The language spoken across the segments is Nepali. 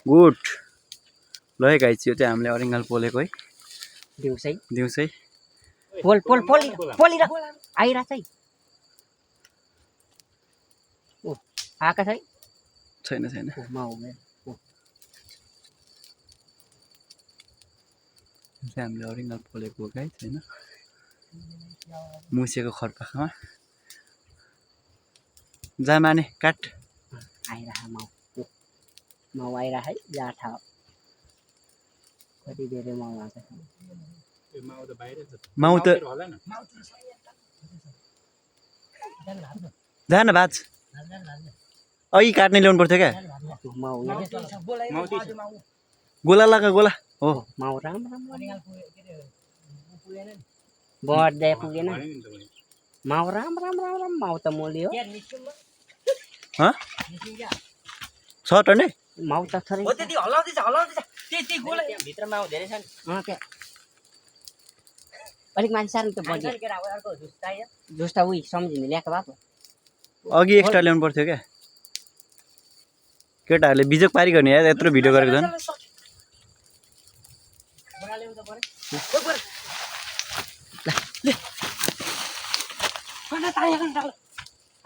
गुड ल है गाइस यो चाहिँ हामीले अरिङ्गाल पोलेको है दिउँसै पोल आइरा चाहिँ ओ आका चाहिँ छैन हामीले अरिङ्गाल पोलेको गाइस हैन मुसेको खरपाखामा जा माने काट आइरा माउ आइरा है जाठा कति धेरै माउ आछ माउ त जान बाज अघि काट्ने ल्याउनु पर्थ्यो क्या गोला लगा गोला हो माउ राम्रो बढ्दै पुगेन माउ राम्रो माउ त मोलियो छ त नि माउ त थरी हो त्यति हलाउँदैछ त्यति गोला भित्र माउ धेरै छन् क्या अलिक मान्छे सार्नु त बढ्यो जुस्ता उही सम्झिने ल्याएको भएको अघि एक्स्ट्रा ल्याउनु पर्थ्यो क्या केटाहरूले बिजोक पारी गर्ने यार यत्रो भिडियो गरेको झन्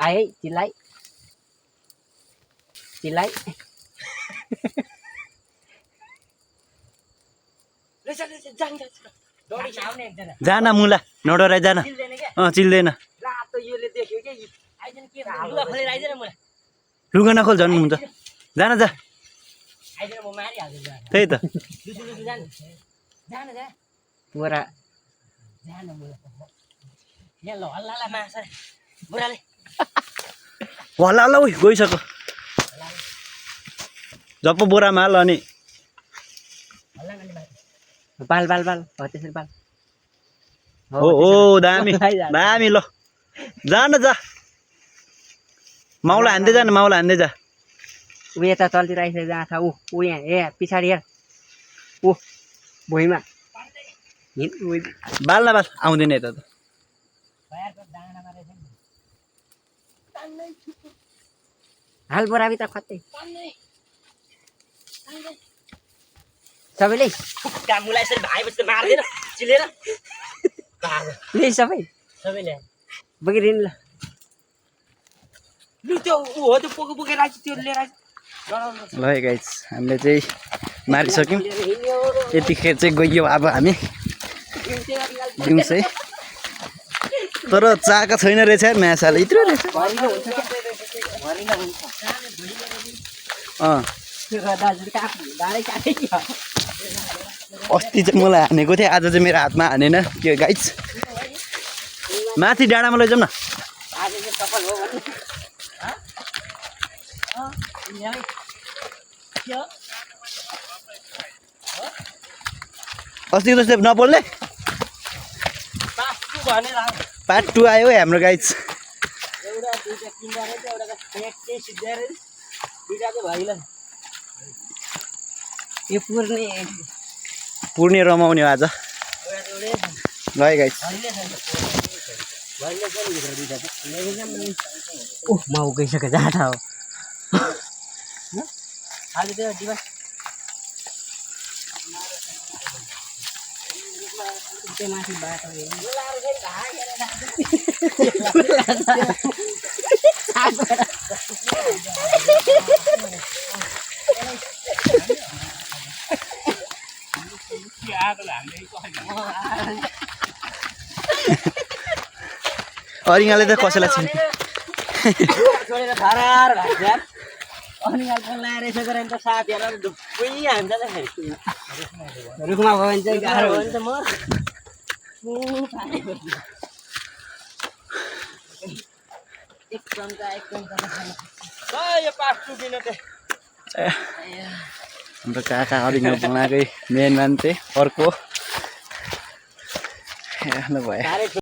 आए चिल्लाइ जान मुला नडराइ जान चिल्दैन लुगा नखोल झन् हुन्छ जान जा त्यही त पुरा हल्ला हल्ला उही गइसक्यो जप्प बोरामा हाल अनि बाल हो त्यसरी बाल हो दामी ल जान जा माउला हान्दै जा ऊ यता चल्ती राखेको जहाँ छ ऊ यहाँ ए पछाडि हेर ऊ भुइँमा बाल आउँदैन यता त हाल बोराबी त खत्तै सबैले कामुलाई यसरी भाइपछि मार्दैन चिलेर ले सबैले बोकिदिनु ल लु त्यो ऊ हो त्यो बोकेर आइछ त्यो लिएर आइछ ल है गाइस हामीले चाहिँ मारिसक्यौँ यतिखेर चाहिँ गइयो अब हामी दिउँसै तर चाका छैन रहेछ यार म्यासाले यत्रो रहेछ अस्ति चाहिँ मलाई हानेको थियो आज चाहिँ मेरो हातमा हानेन के गाइस माथि डाँडामा लैजाउँ न अस्ति जस्तै नबोल्ने पार्ट 2 आयो है हाम्रो गाइस यो पुर्ने रमाउने आज ल है गाइस माउ गइसक्यो जाँदा हो माथि बाटो अरिङ्गाले त कसैलाई छिन् रुखमा भयो भने चाहिँ गाह्रो हुन्छ म एक चम्चा यो पास टुकिन त हाम्रो काका अरिङ्गा बनाएकै मेन मान्छे अर्को भयो